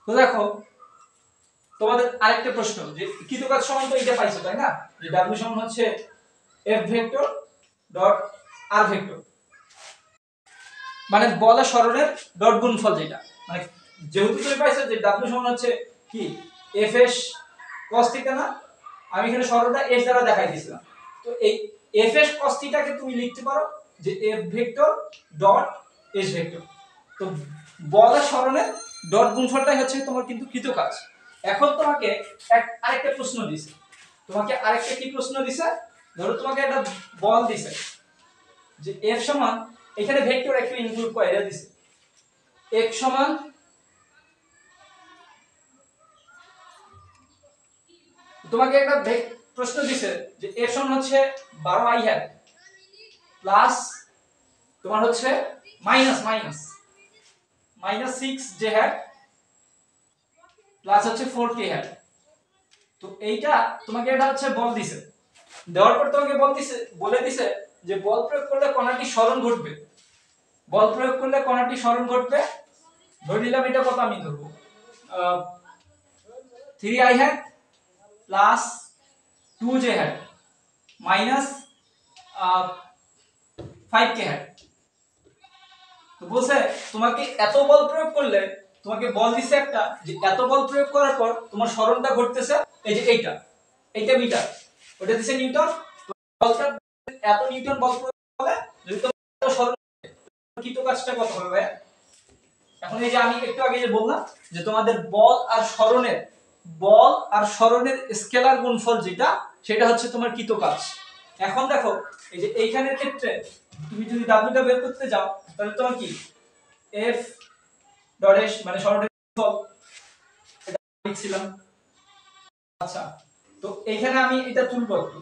তো দেখো তোমাদের আরেকটা প্রশ্ন, যে কৃত কাজ সমান তো এটা পাইছো তাই না, যে w সমান হচ্ছে f vector dot r vector, মানে বলের সরণের ডট গুণফল যেটা, মানে যেহেতু তুমি পাইছো যে w সমান হচ্ছে কি fs cos θ না, আমি এখানে সরণটা s দ্বারা দেখাই দিয়েছিলাম। তো এই fs cos θ কে তুমি লিখতে পারো যে f vector dot s vector. তো বলের সরণের ডট গুণফলটাই হচ্ছে তোমার কিন্তু কৃত কাজ। এখন তোমাকে আরেকটা প্রশ্ন দিছে, তোমাকে আরেকটা কি প্রশ্ন দিছে, ধরো তোমাকে একটা বল দিছে যে f সমান, এখানে ভেক্টর একটু ইনক্লুড করে এটা দিছে, x সমান তোমাকে একটা প্রশ্ন দিছে যে f সমান হচ্ছে 12 i হ্যাট প্লাস তোমার হচ্ছে মাইনাস 6 j হ্যাট প্লাস হচ্ছে 4k হ্যাট। তো এইটা তোমাকে এটা হচ্ছে বল দিছে, দেওয়ার পর তোমাকে বলে দিছে যে বল প্রয়োগ করলে কণাটি সরণ ঘটবে, বল প্রয়োগ করলে কণাটি সরণ ঘটবে, ধরে নিলাম এটা কত আমি ধরবো 3i hat plus 2j hat minus 5k hat. তো বলছে তোমাকে এত বল প্রয়োগ করলে, তোমাকে বল দিছে একটা যে এত বল প্রয়োগ করার পর তোমার সরণটা ঘটতেছে এই যে এইটা মিটার, ওটা দিছে নিউটন। বলটা এত নিউটন বল প্রয়োগ করলে যদি তোমার সরণ কৃত কাজটা কত হবে ভাই? এখন এই যে আমি একটু আগে যে বললাম যে তোমাদের বল আর সরণের স্কেলার গুণফল যেটা, সেটা হচ্ছে তোমার কৃত কাজ। এখন দেখো এই যে এইখানের ক্ষেত্রে তুমি যদি w টা বের করতে যাও, তাহলে তোমার কি f ডট s মানে সরণের গুণফল এটা লিখছিলাম। আচ্ছা, তো এইখানে আমি এটা তুলবো একটু,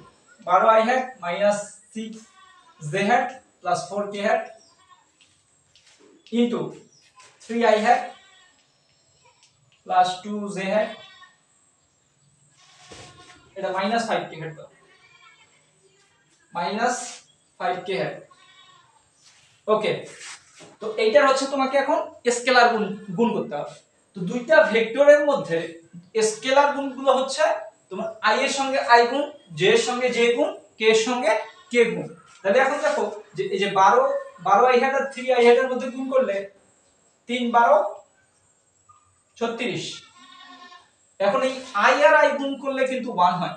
12i hat minus 6j hat plus 4k hat into 3i hat plus 2j hat, এটা মাইনাস 5k হ্যাট দাও, মাইনাস 5k হ্যাট। ওকে, তো এইটার হচ্ছে তোমাকে এখন স্কেলার গুণ করতে হবে। তো দুইটা ভেক্টরের মধ্যে স্কেলার গুণগুলো হচ্ছে তোমার i এর সঙ্গে i গুণ, j এর সঙ্গে j গুণ, k এর সঙ্গে k গুণ। তাহলে এখন দেখো যে এই যে 12i হ্যাট আর 3i হ্যাট এর মধ্যে গুণ করলে 3 12 36। এখন এই i আর i গুণ করলে কিন্তু 1 হয়।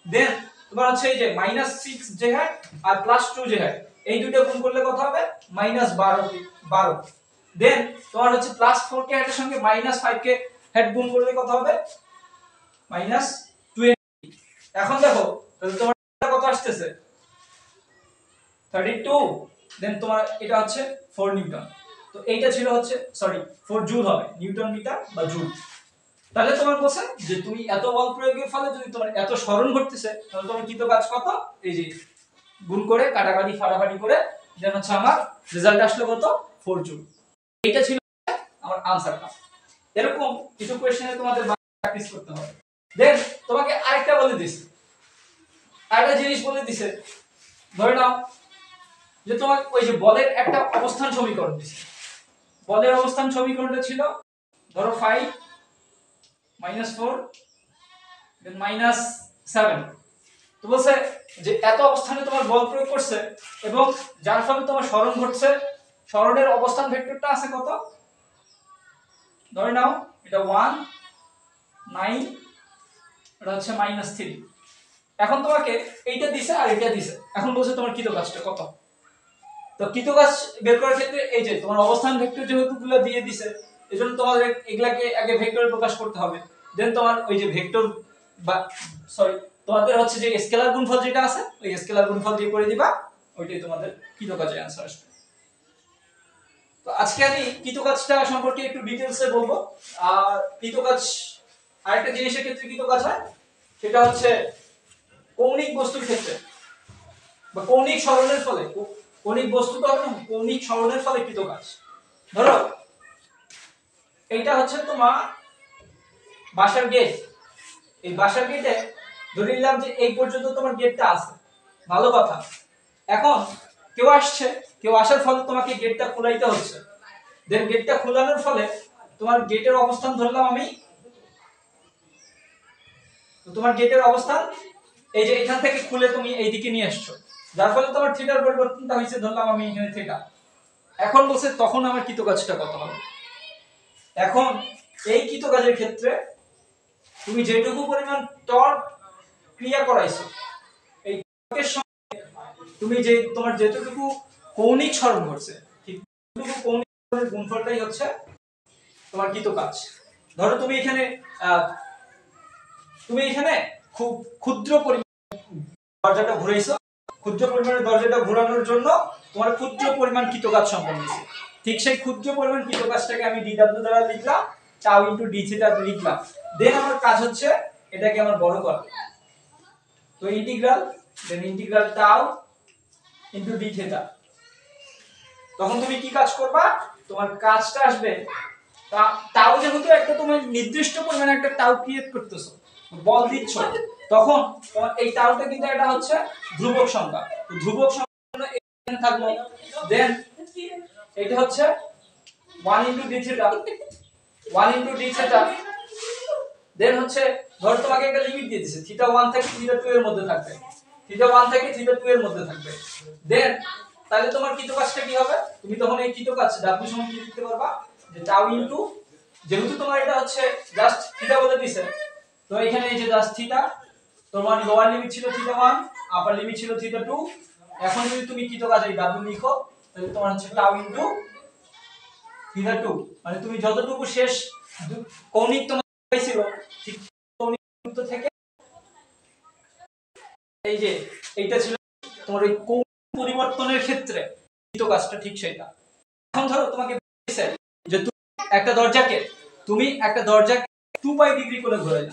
দেন তোমার হচ্ছে এই যে -6j হ্যাট আর +2j হ্যাট, এই দুটো গুণ করলে কত হবে -12। দেন তোমার হচ্ছে +4k হ্যাটের সঙ্গে -5k হ্যাট গুণ করলে কত হবে -20। এখন দেখো তাহলে তোমার কত আসছে 32, দেন তোমার এটা হচ্ছে 4 নিউটন। তো এইটা ছিল হচ্ছে সরি 4 জুল হবে, নিউটন মিটার বা জুল। তাহলে তোমার বলছে যে তুমি এত বল প্রয়োগের ফলে যদি তোমার এত সরণ ঘটতেছে, তাহলে তোমার কৃত কাজ কত, এই যে গুণ করে কাটাকাটি ফাটাফাটি করে দেন হচ্ছে আমার রেজাল্ট আসলো কত 4 জুল। এইটা ছিল আমার আনসারটা। এরকম কিছু কোশ্চেনে তোমাদের প্র্যাকটিস করতে হবে। দেন তোমাকে আরেকটা বলে দিছে, আরেকটা জিনিস বলে দিছে, ধরে নাও যে তোমার ওই যে বলের একটা অবস্থান সমীকরণ দিছে, বলের অবস্থান সমীকরণটা ছিল ধরো 5 -4 দেন -7। তো বলছে যে এত অবস্থানে তোমার বল প্রয়োগ করছে এবং যার ফলে তোমার সরণ ঘটছে, সরণের অবস্থান ভেক্টরটা আছে কত, ধরে নাও এটা 1 9, এটা হচ্ছে -3। এখন তোমাকে এইটা দিছে আর এটা দিছে, এখন বলছে তোমার কৃতকাজটা কত। তো কৃতকাজ বের করার ক্ষেত্রে এই যে তোমার অবস্থান ভেক্টর যেহেতু গুলো দিয়ে দিছে, এজন্য তোমাদের এগুলাকে আগে ভেক্টরে প্রকাশ করতে হবে, দেন তোমার ওই যে ভেক্টর বা সরি তোমাদের হচ্ছে যে স্কেলার গুণফল যেটা আছে ওই স্কেলার গুণফল দিয়ে করে দিবা, ওইটাই তোমাদের কৃতকাজের অ্যানসার আসবে। তো আজকে আমি কৃতকাজটা সম্পর্কে একটু ডিটেইলসে বলবো। আর কৃতকাজ আরেকটা জিনিসের ক্ষেত্রে কৃতকাজ হয়, সেটা হচ্ছে কৌণিক বস্তুর ক্ষেত্রে বা কৌণিক সরণের ফলে, কৌণিক বস্তু তো হবে না, কৌণিক সরণের ফলে কৃতকাজ। ধরো এইটা হচ্ছে তোমার বাসার গেট, এই বাসার গেটে ধরে নিলাম যে এই পর্যন্ত তোমার গেটটা আছে, ভালো কথা। এখন কেউ আসছে, কেউ আসার ফলে তোমাকে গেটটা খোলাইতে হচ্ছে, দেন গেটটা খোলানোর ফলে তোমার গেটের অবস্থান ধরলাম আমি, তো তোমার গেটের অবস্থান এই যে এখান থেকে খুলে তুমি এইদিকে নিয়ে আসছো, যার ফলে তোমার থিটার পরিবর্তনটা হয়েছে ধরলাম আমি এখানে থিটা। এখন বলছে তখন আমার কৃতকাজটা কত হবে। এখন এই কৃতকাজের ক্ষেত্রে তুমি যেটুকু পরিমাণ টর্ক ক্রিয়া করাইছো, এই টর্কের সঙ্গে তুমি যে তোমার যেটুকু কৌণিক সরণ ঘটছে, ঠিক ততটুকু কৌণিক সরণের গুণফলটাই হচ্ছে তোমার কৃতকাজ। ধরো তুমি এখানে খুব ক্ষুদ্র পরিমাণ দরজাটা ঘুরাইছো, ক্ষুদ্র পরিমাণের দরজাটা ঘোরানোর জন্য তোমার ক্ষুদ্র পরিমাণ কৃতকাজ সম্পন্ন হয়েছে। ঠিক সেই ক্ষুদ্র পরিমাণ কৃতকাজটাকে আমি dw দ্বারা লিখলাম, টাউ ইনটু d থিটা লিখলাম। দেন আমার কাজ হচ্ছে এটাকে আমার বড় করা, তো integral then integral tau into d theta. তখন তুমি কি কাজ করবা, তোমার কাজটা আসবে টাউ যেহেতু একটা তোমার নির্দিষ্ট পরিমাণে একটা টাউ ক্রিয়েট করতেছো, বল দিচ্ছ, তখন তোমার এই টাউটা কিন্তু এটা হচ্ছে ধ্রুবক সংখ্যা, তো ধ্রুবক সংখ্যা এখানে থাকলো, দেন এটা হচ্ছে 1 into d theta, 1 into d theta. Then হচ্ছে ধর তোমাকে একটা লিমিট দিয়ে দিয়েছে থিটা 1 থেকে থিটা 2 এর মধ্যে থাকবে, থিটা 1 থেকে থিটা 2 এর মধ্যে থাকবে। দেন তাহলে তোমার কৃতকাজটা কি হবে, তুমি তখন এই কৃতকাজ w সমান কি লিখতে পারবা, যে টাউ ইনটু, যেহেতু তোমার এটা হচ্ছে জাস্ট থিটা বলে দিয়েছে, তো এখানে এই যে জাস্ট থিটা, তোমার লোয়ার লিমিট ছিল থিটা 1, আপার লিমিট ছিল থিটা 2। এখন যদি তুমি কৃতকাজ এই w লিখো, তাহলে তোমার হচ্ছে টাউ ইনটু থিটা 2, মানে তুমি যতটুকু শেষ কৌণিক তোমার পাইছিল ঠিক কৌণিক দূরত্ব থেকে এই যে এইটা ছিল তোমার ওই কৌণিক পরিবর্তনের ক্ষেত্রে কৃতকাজটা ঠিক সেটা। এখন ধরো তোমাকে বলেছে যে তুমি একটা দরজাকে 2 পাই ডিগ্রি করে ঘোরালে,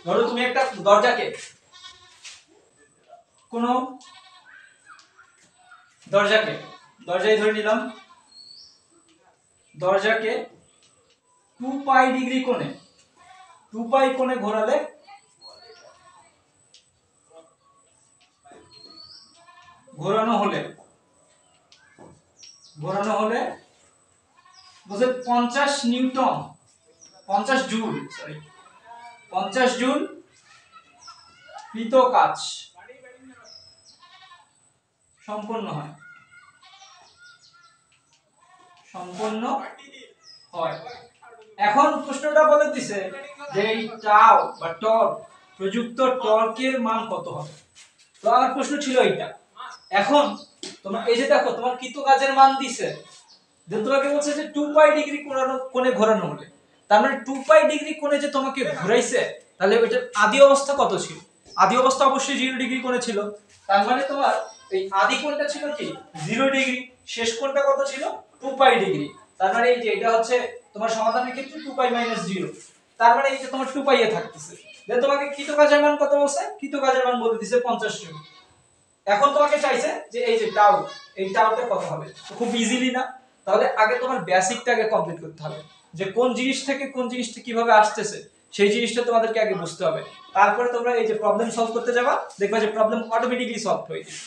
ধরো তুমি একটা দরজাকে কোন দরজায় ধরে নিলাম, দরজাকে 2 পাই ডিগ্রি কোণে 2 পাই কোণে ঘোরানো হলে বুঝে 50 নিউটন 50 জুল সরি 50 জুল কৃতকাজ সম্পন্ন হয়। এখন প্রশ্নটা বলে দিছে যে এই টাউ বা টর্ক, প্রযুক্ত টর্কের মান কত হবে। তো আমার প্রশ্ন ছিল এইটা। এখন তোমার এই যে দেখো তোমার কৃতকাজের মান দিছে, যে তোমাকে বলছে যে 2 পাই ডিগ্রি কোণে ঘোরানো হলে, তার মানে 2 পাই ডিগ্রি কোণে যে তোমাকে ঘোরাইছে, তাহলে ওইটার আদি অবস্থা কত ছিল, আদি অবস্থা অবশ্যই 0 ডিগ্রি কোণে ছিল, তার মানে তোমার এই আদি কোণটা ছিল কি 0 ডিগ্রি, শেষ কোণটা কত ছিল 2 পাই ডিগ্রি। তার মানে এই যে এটা হচ্ছে তোমার সমাধানের ক্ষেত্রে 2 পাই - 0, তার মানে এই যে তোমার 2 পাই এ থাকতেছে। যে তোমাকে কৃতকাজের মান কত বলছে, কৃতকাজের মান বলে দিয়েছে 50 জুল। এখন তোমাকে চাইছে যে এই যে টাউ, এই টাউটা কত হবে, তো খুব ইজিলি না, তাহলে আগে তোমার বেসিকটা আগে কমপ্লিট করতে হবে, যে কোন জিনিস থেকে কোন জিনিসটা কিভাবে আসতেছে সেই জিনিসটা তোমাদেরকে আগে বুঝতে হবে। তারপরে তোমরা এই যে প্রবলেম সলভ করতে যাবা, দেখবা যে প্রবলেম অটোমেটিক্যালি সলভ হয়ে যাবে,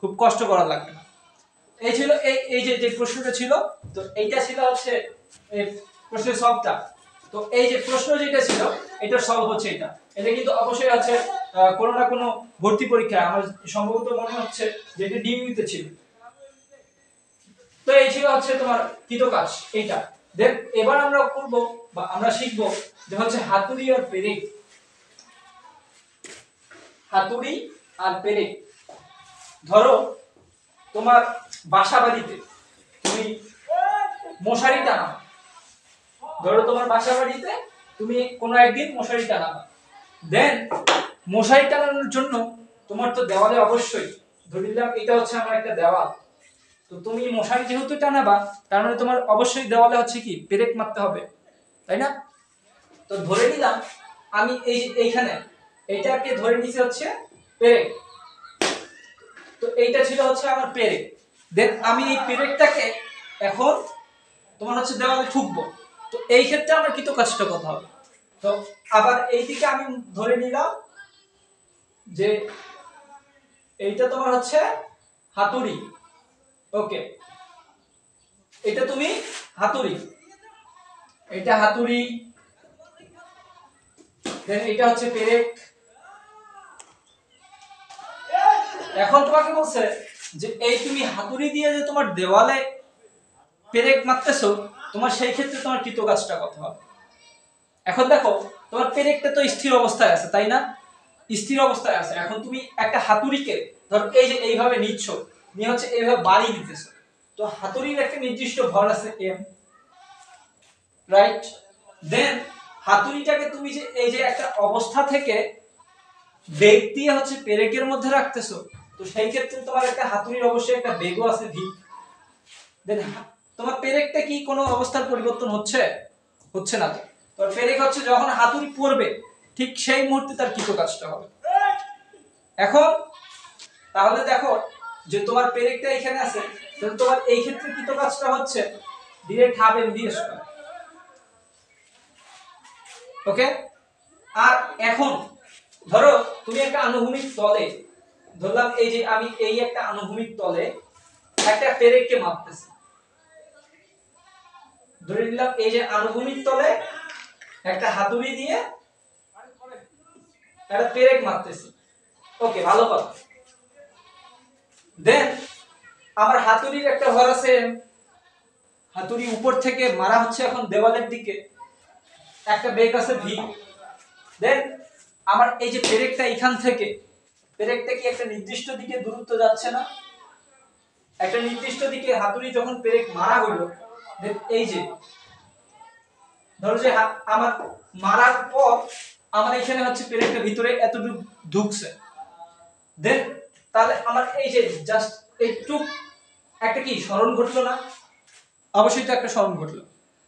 খুব কষ্ট করা লাগবে না। এই ছিল এই যে প্রশ্নটা ছিল, তো এইটা ছিল হচ্ছে এই প্রশ্নের সলভটা। তো এই যে প্রশ্ন যেটা ছিল এটা সলভ হচ্ছে এটা কিন্তু অবশ্যই আছে কোনো না কোনো ভর্তি পরীক্ষা, আমার সম্ভবত মনে হচ্ছে যে এটা ডিইউতে ছিল। তো এই ছিল হচ্ছে তোমার কৃতকাজ এইটা। দেন এবার আমরা করব বা আমরা শিখব যে হচ্ছে হাতুড়ি আর পেরেক। হাতুড়ি আর পেরেক, ধরো তোমার বাসা বাড়িতে তুমি মশারি টানাও, ধরো তোমার বাসা বাড়িতে তুমি কোনো একদিন মশারি টানাবা। দেন মশারি টানানোর জন্য তোমার তো দেওয়ালে অবশ্যই, ধরে নিলাম এটা হচ্ছে আমার একটা দেওয়াল, তো তুমি মশারি যেহেতু টানাবা তার মানে তোমার অবশ্যই দেওয়ালে হচ্ছে কি পেরেক মারতে হবে, তাই না? তো ধরে নিলাম আমি এইখানে এইটাকে ধরে নিছি হচ্ছে পেরেক, তো এইটা ছিল হচ্ছে আমার পেরেক। দেন আমি এই পেরেকটাকে এখন তোমার হচ্ছে দেওয়ালে ঠুকবো, তো এই ক্ষেত্রে আমার কৃত কাজটা কত হবে? তো আবার এইদিকে আমি ধরে নিলাম যে এইটা তোমার হচ্ছে হাতুড়ি, ওকে, এটা তুমি হাতুড়ি, এটা হাতুড়ি, দেন এটা হচ্ছে পেরেক। এখন তোমাকে বলছে যে এই তুমি হাতুড়ি দিয়ে যে তোমার দেওয়ালে পেরেক মারতেছো, তোমার সেই ক্ষেত্রে তোমার কৃত কাজটা কত হবে? এখন দেখো তোমার পেরেকটা তো স্থির অবস্থায় আছে, তাই না? স্থির অবস্থায় আছে। এখন তুমি একটা হাতুড়িকে ধরো এই যে এইভাবে নিচ্ছ, নিয়ে হচ্ছে এইভাবে বাড়ি দিতেছো, তো হাতুড়ির একটা নির্দিষ্ট ভর আছে m, রাইট? দেন হাতুড়িটাকে তুমি যে এই যে একটা অবস্থা থেকে বেগ দিয়ে হচ্ছে পেরেকের মধ্যে রাখতেছো, তো সেই ক্ষেত্রে তোমার একটা হাতুড়ির অবশ্যই একটা বেগও আছে v। দেন তোমার পেরেকটা কি কোনো অবস্থার পরিবর্তন হচ্ছে? হচ্ছে না। তো পেরেক হচ্ছে যখন হাতুড়ি পড়বে ঠিক সেই মুহূর্তে তার কৃত কাজটা হবে। এখন তাহলে দেখো যে তোমার পেরেকটা এখানে আছে, তাহলে তোমার এই ক্ষেত্রে কৃত কাজটা হচ্ছে ডিরেক্ট হাফ mv স্কয়ার, ওকে। আর এখন ধরো তুমি একটা আনুভূমিক তলে, ধরলাম এই যে আমি এই একটা আনুভূমিক তলে একটা পেরেককে মাপতেছি, ধরে নিলাম এই যে আনুভূমিক তলে একটা হাতুড়ি দিয়ে একটা পেরেক মারতেছি, ওকে, ভালো কথা। দেন আমার হাতুড়ির একটা ভর আছে, হাতুড়ি উপর থেকে মারা হচ্ছে এখন দেওয়ালের দিকে, একটা বেগ আছে v। দেন আমার এই যে পেরেকটা এখান থেকে, পেরেকটা কি একটা নির্দিষ্ট দিকে দূরত্ব যাচ্ছে না? একটা নির্দিষ্ট দিকে হাতুড়ি যখন পেরেক মারা হলো, দেন এই যে ধরো যে আমার মারার পর আমার এখানে হচ্ছে পেরেকটা ভিতরে এতটুকু ঢুকছে, দেন তাহলে আমার এই যে জাস্ট একটু একটা কি সরণ ঘটলো না? অবশ্যই তো একটা সরণ ঘটলো।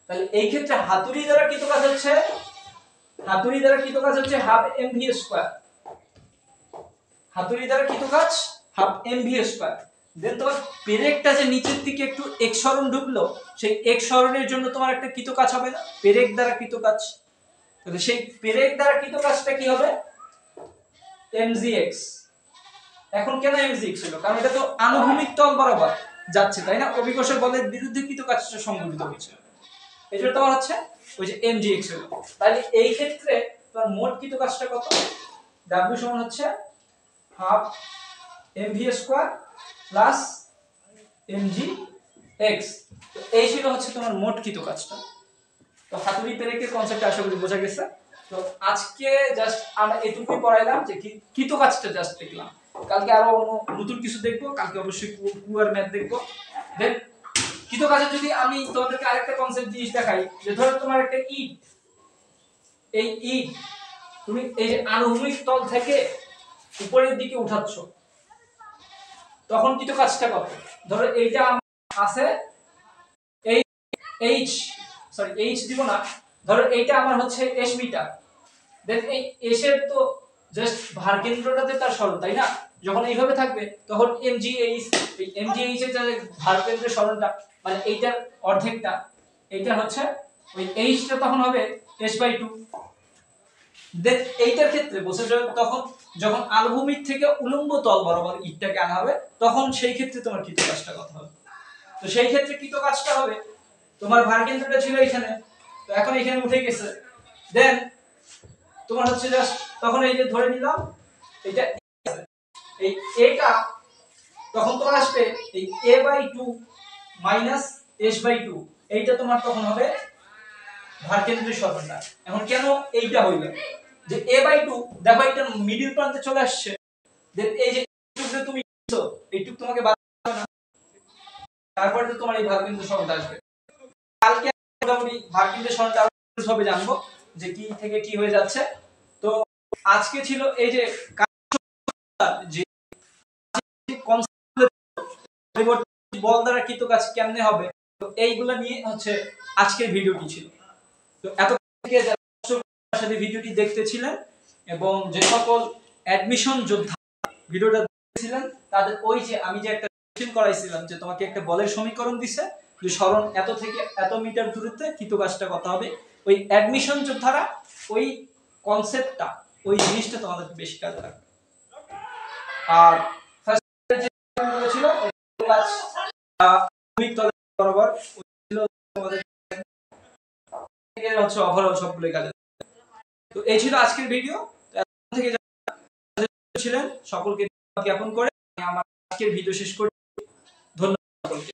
তাহলে এই ক্ষেত্রে হাতুড়ি দ্বারা কৃত কাজ হচ্ছে, হাতুড়ি দ্বারা কৃত কাজ হচ্ছে হাফ mv স্কয়ার, হাতুড়ি দ্বারা কৃত কাজ হাফ mv স্কয়ার। দেন তোমার পেরেকটা যে নিচের দিকে একটু এক সরণ ঢুকলো, সেই এক সরণের জন্য তোমার একটা কৃত কাজ হবে না? পেরেক দ্বারা কৃত কাজ। তাহলে সেই পেরেক দ্বারা কৃত কাজটা কি হবে? mgx। এখন কেন mgx হলো? কারণ এটা তো আনুভূমিক তল বরাবর যাচ্ছে, তাই না? অভিকর্ষের বলের বিরুদ্ধে কৃত কাজটা সংঘটিত হচ্ছে, এজন্য তোমার হচ্ছে ওই যে mgx হলো। তাহলে এই ক্ষেত্রে তোমার মোট কৃত কাজটা কত? w সমান হচ্ছে half mv square plus mgx। তো এই ছিল হচ্ছে তোমার মোট কৃত কাজটা। তো হাতুড়ি পেরেকের কনসেপ্ট আশা করি বোঝা গেছে। তো আজকে জাস্ট আমরা এটুকুই পড়াইলাম যে কৃত কাজটা জাস্ট দেখলাম, কালকে আরো নতুন কিছু দেখবো, কালকে অবশ্যই কুয়ার ম্যাথ দেখবো। দেন কৃত কাজে যদি আমি তোমাদেরকে আরেকটা কনসেপ্ট জিনিস দেখাই, যে ধরো তোমার একটা ইট, এই ইট তুমি এই যে আনুভূমিক তল থেকে উপরের দিকে উঠাচ্ছ, তখন কৃত কাজটা কত? ধরো এইটা আছে এই h দিব না, ধরো এইটা আমার হচ্ছে s মিটার। দেন এই s এর তো জাস্ট ভার কেন্দ্রটাতে তার সরণ, তাই না? যখন এইভাবে থাকবে তখন mgh, এই mgh এর যে ভার কেন্দ্রের সরণটা মানে এইটার অর্ধেকটা, এইটা হচ্ছে ওই h টা তখন হবে s/2। দেন এইটার ক্ষেত্রে বসে তখন যখন আনুভূমিক থেকে উলম্ব তল বরাবর ইটটাকে আনা হবে, তখন সেই ক্ষেত্রে তোমার কৃত কাজটা কত হবে? তো সেই ক্ষেত্রে কৃত কাজটা হবে, তোমার ভার কেন্দ্রটা ছিল এখানে, তো এখন এখানে উঠে গেছে, দেন তোমার হচ্ছে জাস্ট তখন এই যে ধরে নিলাম এটা এই এটা তখন তোমার আসবে এই a/2 মাইনাস s/2, এইটা তোমার তখন হবে ভার কেন্দ্রের স্বতন্ত্র। এখন কেন এইটা হইল যে a/2, দেখো এটা মিডল প্রান্তে চলে আসছে, দেন এই যে এইটুকু তুমি নিছো এইটুকু তোমাকে বাদ দাও না, তারপরে তো তোমার এই ভার কেন্দ্রের সরলতা আসবে। কালকে মোটামুটি ভার কেন্দ্রের সরলতা ভাবে জানবো যে কি থেকে কি হয়ে যাচ্ছে। তো আজকে ছিল এই যে যে বল দ্বারা কৃত কাজ কেমনে হবে, তো এইগুলা নিয়ে হচ্ছে আজকের ভিডিওটি ছিল। তো এত থেকে যারা সাথে ভিডিওটি দেখতেছিলেন এবং যে সকল অ্যাডমিশন যোদ্ধা ভিডিওটা দেখছিলেন তাদের ওই যে আমি যে একটা কোশ্চেন করাইছিলাম যে তোমাকে একটা বলের সমীকরণ দিছে যে সরণ এত থেকে এত মিটার দূরত্বে কৃত কাজটা কত হবে, ওই অ্যাডমিশন যোদ্ধারা ওই কনসেপ্টটা ওই জিনিসটা তোমাদের বেশি কাজে লাগবে। আর ফার্স্ট যে ছিল কাজ ভূমিক তলের বরাবর ছিল তোমাদের হচ্ছে ওভারঅল সবগুলো কাজে। তো এই ছিল আজকের ভিডিও। থেকে ছিলেন সকলকে জ্ঞাপন করে আমার আজকের ভিডিও শেষ করি। ধন্যবাদ সকলকে।